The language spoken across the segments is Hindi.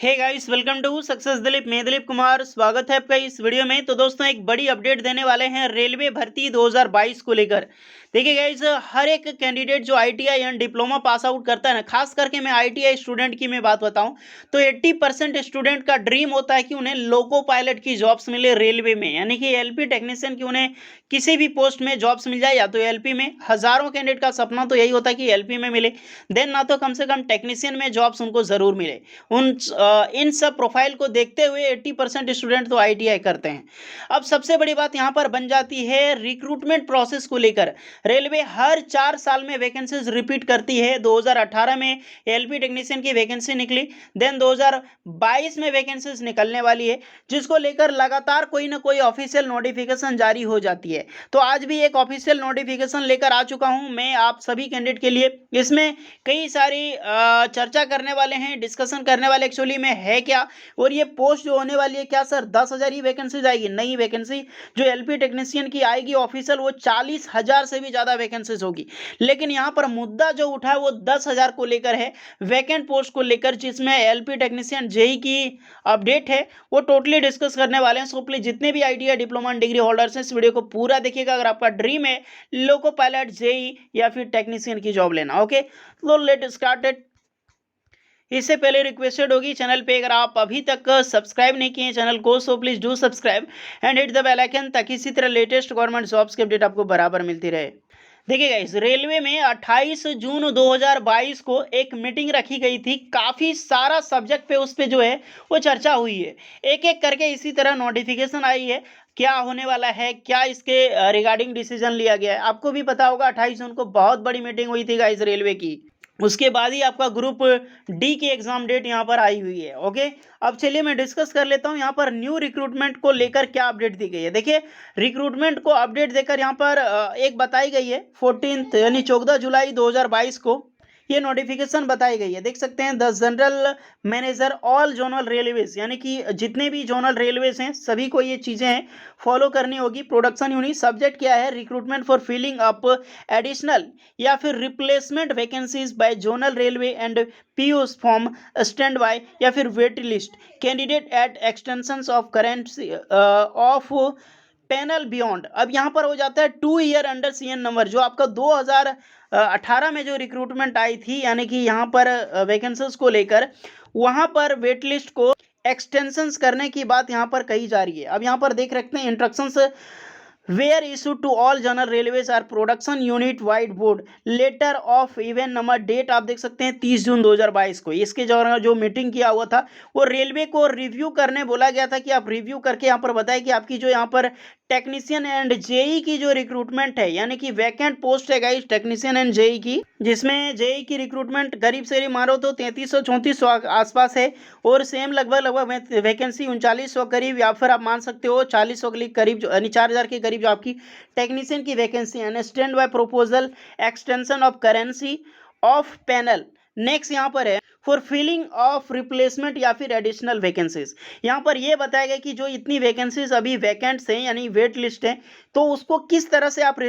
Hey guys, welcome to success Dilip. मैं दिलीप कुमार, स्वागत है आपका इस वीडियो में। तो दोस्तों, एक बड़ी अपडेट देने वाले हैं रेलवे भर्ती 2022 को लेकर। देखिए गाइस, हर एक कैंडिडेट जो ITI and diploma pass out करता है ना, खास करके मैं आईटीआई स्टूडेंट की मैं बात बताऊं तो 80% स्टूडेंट का ड्रीम होता है कि उन्हें लोको पायलट की जॉब्स मिले रेलवे में, यानी कि एलपी टेक्नीशियन की उन्हें किसी भी पोस्ट में जॉब्स मिल जाए, या तो एलपी में। हजारों कैंडिडेट का सपना तो यही होता है कि एलपी में मिले, देन ना तो कम से कम टेक्नीशियन में जॉब्स उनको जरूर मिले। इन सब प्रोफाइल को देखते हुए 80% स्टूडेंट तो आईटीआई करते हैं। अब सबसे बड़ी बात यहाँ पर बन जाती है रिक्रूटमेंट प्रोसेस को लेकर। रेलवे हर 4 साल में वैकेंसीज रिपीट करती है। 2018 में एलपी टेक्नीशियन की वैकेंसी निकली, देन 2022 में वैकेंसीज निकलने वाली है, जिसको लेकर लगातार कोई ना कोई ऑफिशियल नोटिफिकेशन जारी हो जाती है। तो आज भी एक ऑफिशियल नोटिफिकेशन लेकर आ चुका हूं मैं आप सभी कैंडिडेट के लिए। इसमें कई सारी चर्चा करने वाले हैं, डिस्कशन करने वाले एक्चुअली में है क्या, और ये पोस्ट जो होने वाली है, क्या सर 10,000 ही वैकेंसीज आएगी? नहीं, वैकेंसी जो एलपी टेक्नीशियन की आएगी ऑफिशियल, वो 40,000 से भी ज्यादा वैकेंसीज होगी। लेकिन यहाँ पर मुद्दा जो उठा है वो 10,000 को लेकर है, वैकेंट पोस्ट को लेकर, जिसमें एलपी टेक्नीशियन जेई की अपडेट है, वो टोटली डिस्कस करने वाले हैं। सो प्लीज जितने भी आईटीआई डिप्लोमा डिग्री होल्डर्स हैं, इस वीडियो को पूरा देखिएगा अगर आपका ड्रीम है लोको पायलट, जेई या फिर टेक्नीशियन की जॉब लेना। ओके, तो लेट स्टार्ट इट। इससे पहले रिक्वेस्टेड होगी, चैनल पे अगर आप अभी तक सब्सक्राइब नहीं किए चैनल को, so please do subscribe and hit the bell icon, ताकि इसी तरह लेटेस्ट गवर्नमेंट जॉब्स की अपडेट आपको बराबर मिलती रहे। देखिए गाइस, रेलवे में 28 जून 2022 को एक मीटिंग रखी गई थी। काफी सारा सब्जेक्ट पे उस पे जो है वो चर्चा हुई है। एक एक करके इसी तरह नोटिफिकेशन आई है, क्या होने वाला है, क्या इसके रिगार्डिंग डिसीजन लिया गया है। आपको भी पता होगा 28 जून को बहुत बड़ी मीटिंग हुई थी गाइस रेलवे की। उसके बाद ही आपका ग्रुप डी की एग्जाम डेट यहाँ पर आई हुई है। ओके, अब चलिए मैं डिस्कस कर लेता हूँ यहाँ पर न्यू रिक्रूटमेंट को लेकर क्या अपडेट दी गई है। देखिए, रिक्रूटमेंट को अपडेट देकर यहाँ पर एक बताई गई है 14 यानी 14 जुलाई 2022 को ये नोटिफिकेशन बताई गई है। देख सकते हैं, the general manager all zonal railways, यानी कि जितने भी जोनल रेलवेज हैं सभी को ये चीज़ें हैं फॉलो करनी होगी। प्रोडक्शन यूनिट, सब्जेक्ट क्या है, recruitment for filling up additional या फिर replacement vacancies by zonal railway and PUs from stand by या फिर wait list candidate at extension of currency of panel beyond. अब यहाँ पर हो जाता है 2 ईयर अंडर सीएन नंबर, जो आपका 2018 में जो रिक्रूटमेंट आई थी, यानी कि यहाँ पर वैकेंसीज को लेकर वहाँ पर वेट लिस्ट को एक्सटेंशंस करने की बात यहाँ पर कही जा रही है। अब यहाँ पर देख रखते हैं, instructions were issued to all general railways or production unit vide board letter of even number, date आप देख सकते हैं 30 जून 2022 को। इसके जो मीटिंग किया हुआ था वो रेलवे को रिव्यू करने बोला गया था कि आप रिव्यू करके यहाँ पर बताएं कि आपकी जो यहाँ पर टेक्नीशियन एंड जेई की जो रिक्रूटमेंट है, यानी कि वैकेंट पोस्ट है गाइस टेक्नीशियन एंड जेई की, जिसमें जेई की रिक्रूटमेंट करीब से मारो तो 3300-3400 आसपास है, और सेम लगभग वैकेंसी 3900 करीब, या फिर आप मान सकते हो 4000 के करीब, यानी 4000 के करीब जो आपकी टेक्नीशियन की वैकेंसी है। Stand by proposal extension of currency of panel. Next यहाँ पर है फॉर फिलिंग ऑफ रिप्लेसमेंट या फिर एडिशनल वैकेंसीज। यहाँ पर यह बताया गया कि जो इतनी वैकेंसीज अभी वैकेंट्स हैं, यानी वेट लिस्ट है, तो उसको किस तरह से आप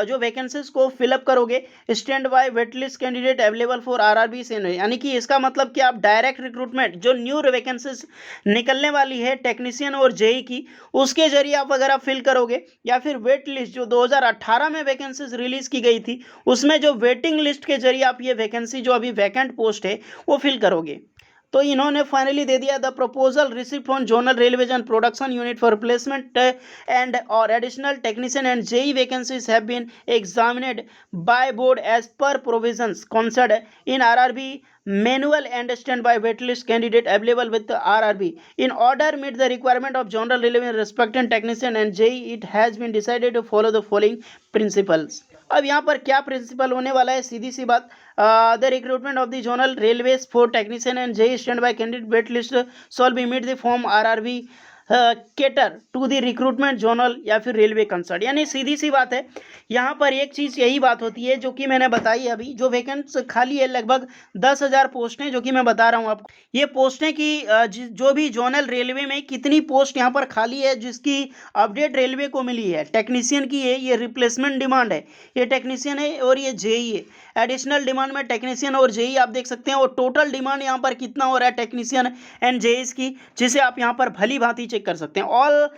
जो वैकेंसीज को फिलअप करोगे। Stand by wait list candidate available for RRB से, यानी कि इसका मतलब कि आप डायरेक्ट रिक्रूटमेंट जो न्यू वैकेंसीज निकलने वाली है टेक्नीशियन और जेई की, उसके जरिए आप अगर आप फिल करोगे, या फिर वेट लिस्ट जो 2018 में वैकेंसीज रिलीज की गई थी उसमें जो वेटिंग लिस्ट के जरिए आप ये वैकेंसी जो अभी वैकेंट पोस्ट है वो फिल करोगे। तो इन्होंने फाइनली दे दिया, the proposal receive from zonal railways and production unit for replacement and और additional technician and JE vacancies have been examined by board as per provisions concerned in RRB manual and standby waitlist candidate available with the RRB in order meet the requirement of general railway respecting technician and JE. It has been decided to follow the following principles. अब यहाँ पर क्या प्रिंसिपल होने वाला है, सीधी सी बात, the recruitment of the zonal railways for technician and JE stand by candidate wait list shall be meet the from RRB cater to the recruitment zonal या फिर रेलवे कंसर्ट। यानी सीधी सी बात है, यहाँ पर एक चीज़ यही बात होती है जो कि मैंने बताई अभी, जो वैकेंट्स खाली है लगभग 10,000 पोस्टें, जो कि मैं बता रहा हूँ आपको। ये पोस्टें की जो भी जोनल रेलवे में कितनी पोस्ट यहाँ पर खाली है, जिसकी अपडेट रेलवे को मिली है, टेक्नीशियन की है, ये रिप्लेसमेंट डिमांड है, ये टेक्नीशियन है और ये जेई है। एडिशनल डिमांड में टेक्नीशियन और जेई आप देख सकते हैं, और टोटल डिमांड यहाँ पर कितना हो रहा है टेक्नीशियन एंड जेईस की, जिसे आप यहाँ पर भली भांति चेक कर सकते हैं। ऑल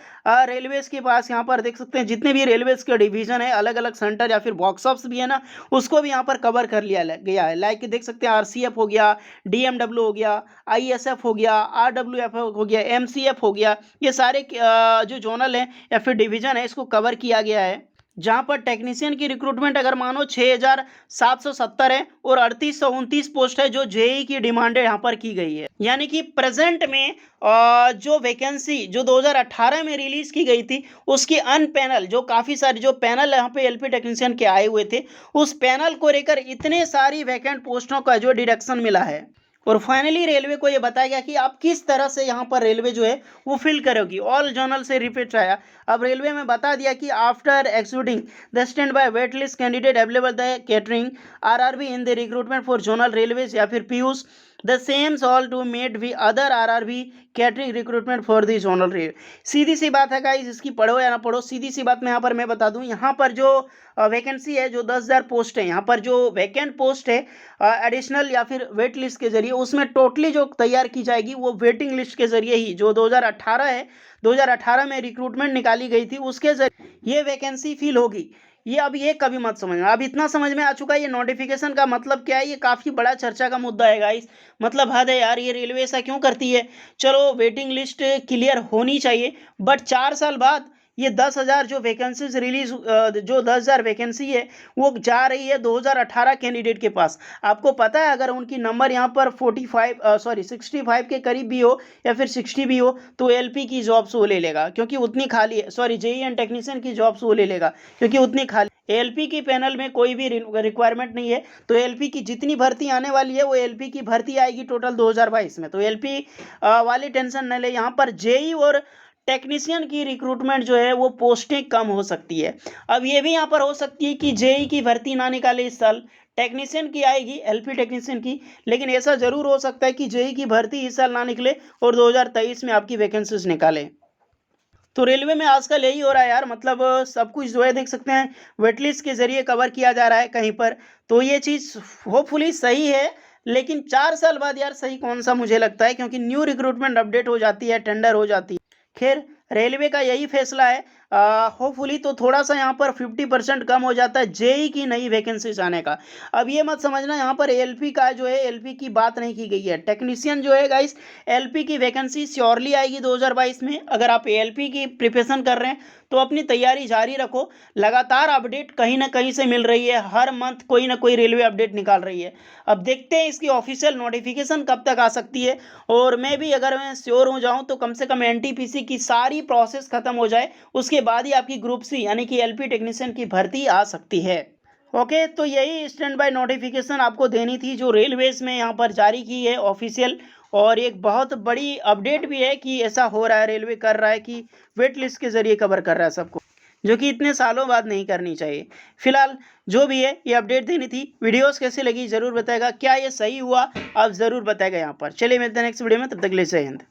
रेलवेज के पास यहाँ पर देख सकते हैं जितने भी रेलवेज के डिवीजन है, अलग अलग सेंटर या फिर वर्कशॉप्स भी है ना, उसको भी यहाँ पर कवर कर लिया गया है। लाइक देख सकते हैं आरसीएफ हो गया, डीएमडब्ल्यू हो गया, आईएसएफ हो गया, आरडब्ल्यूएफ हो गया, एमसीएफ हो गया, ये सारे जो जोनल है या फिर डिवीजन है इसको कवर किया गया है, जहां पर टेक्नीशियन की रिक्रूटमेंट अगर मानो 6770 है और 3829 पोस्ट है जो जेई की डिमांड यहाँ पर की गई है। यानी कि प्रेजेंट में जो वैकेंसी जो 2018 में रिलीज की गई थी उसकी अनपैनल जो काफ़ी सारे जो पैनल यहाँ पे एलपी टेक्नीशियन के आए हुए थे, उस पैनल को लेकर इतने सारी वैकेंट पोस्टों का जो डिडक्शन मिला है, और फाइनली रेलवे को ये बताया गया कि आप किस तरह से यहाँ पर रेलवे जो है वो फिल करोगी। ऑल जर्नल से रिपीट आया। अब रेलवे में बता दिया कि after excluding the standby wait list candidate available the catering RRB in the recruitment for zonal railways या फिर पीयूष the sames all to made we other RRB catering recruitment for the zonal rail. सीधी सी बात है गाइस, इसकी पढ़ो या ना पढ़ो, सीधी सी बात मैं यहाँ पर मैं बता दूं, यहाँ पर जो वैकेंसी है जो 10,000 पोस्ट है, यहाँ पर जो वैकेंट पोस्ट है एडिशनल या फिर वेट लिस्ट के जरिए, उसमें टोटली जो तैयार की जाएगी वो वेटिंग लिस्ट के जरिए ही, जो 2018 है, 2018 में रिक्रूटमेंट निकाली गई थी उसके जरिए ये वैकेंसी फिल होगी। ये अब ये कभी मत समझना, अब इतना समझ में आ चुका है ये नोटिफिकेशन का मतलब क्या है। ये काफ़ी बड़ा चर्चा का मुद्दा है गाइस, मतलब हद है यार, ये रेलवे ऐसा क्यों करती है। चलो वेटिंग लिस्ट क्लियर होनी चाहिए, बट 4 साल बाद ये 10,000 जो वैकेंसीज रिलीज जो 10,000 वैकेंसी है वो जा रही है 2018 कैंडिडेट के पास। आपको पता है अगर उनकी नंबर यहाँ पर 65 के करीब भी हो या फिर 60 भी हो तो एलपी की जॉब्स वो ले लेगा, क्योंकि उतनी खाली है। सॉरी, जेई एंड टेक्नीशियन की जॉब्स वो ले लेगा क्योंकि उतनी खाली। एलपी की पैनल में कोई भी रिक्वायरमेंट नहीं है, तो एलपी की जितनी भर्ती आने वाली है वो एलपी की भर्ती आएगी टोटल 2022 में। तो एलपी वाली टेंशन न ले, यहाँ पर जेई और टेक्नीशियन की रिक्रूटमेंट जो है वो पोस्टें कम हो सकती है। अब ये भी यहाँ पर हो सकती है कि जेई की भर्ती ना निकाले इस साल, टेक्नीशियन की आएगी, एलपी टेक्नीशियन की, लेकिन ऐसा जरूर हो सकता है कि जेई की भर्ती इस साल ना निकले और 2023 में आपकी वैकेंसीज निकाले। तो रेलवे में आजकल यही हो रहा है यार, मतलब सब कुछ जो है देख सकते हैं वेटलिस्ट के जरिए कवर किया जा रहा है कहीं पर, तो ये चीज़ होपफुली सही है। लेकिन 4 साल बाद यार सही कौन सा मुझे लगता है, क्योंकि न्यू रिक्रूटमेंट अपडेट हो जाती है, टेंडर हो जाती है। खैर रेलवे का यही फैसला है, होपफुली तो थोड़ा सा यहाँ पर 50% कम हो जाता है जेई की नई वैकेंसीज आने का। अब ये मत समझना यहाँ पर एलपी का जो है एलपी की बात नहीं की गई है। टेक्नीशियन जो है गाइस, एलपी की वैकेंसी श्योरली आएगी 2022 में। अगर आप एलपी की प्रिपरेशन कर रहे हैं तो अपनी तैयारी जारी रखो, लगातार अपडेट कहीं ना कहीं से मिल रही है, हर मंथ कोई ना कोई रेलवे अपडेट निकाल रही है। अब देखते हैं इसकी ऑफिशियल नोटिफिकेशन कब तक आ सकती है, और मैं भी अगर मैं श्योर हो जाऊं तो कम से कम एनटीपीसी की सारी प्रोसेस खत्म हो जाए, उसके बाद ही आपकी ग्रुप सी यानी कि एलपी टेक्नीशियन की भर्ती आ सकती है। ओके, तो यही स्टैंड बाय नोटिफिकेशन आपको देनी थी जो रेलवेज में यहाँ पर जारी की है ऑफिशियल, और एक बहुत बड़ी अपडेट भी है कि ऐसा हो रहा है, रेलवे कर रहा है कि वेट लिस्ट के जरिए कवर कर रहा है सबको, जो कि इतने सालों बाद नहीं करनी चाहिए। फिलहाल जो भी है ये अपडेट देनी थी। वीडियोस कैसे लगी ज़रूर बताएगा, क्या ये सही हुआ आप ज़रूर बताएगा यहाँ पर। चलिए मिलते हैं नेक्स्ट वीडियो में, तब तक के लिए जय हिंद।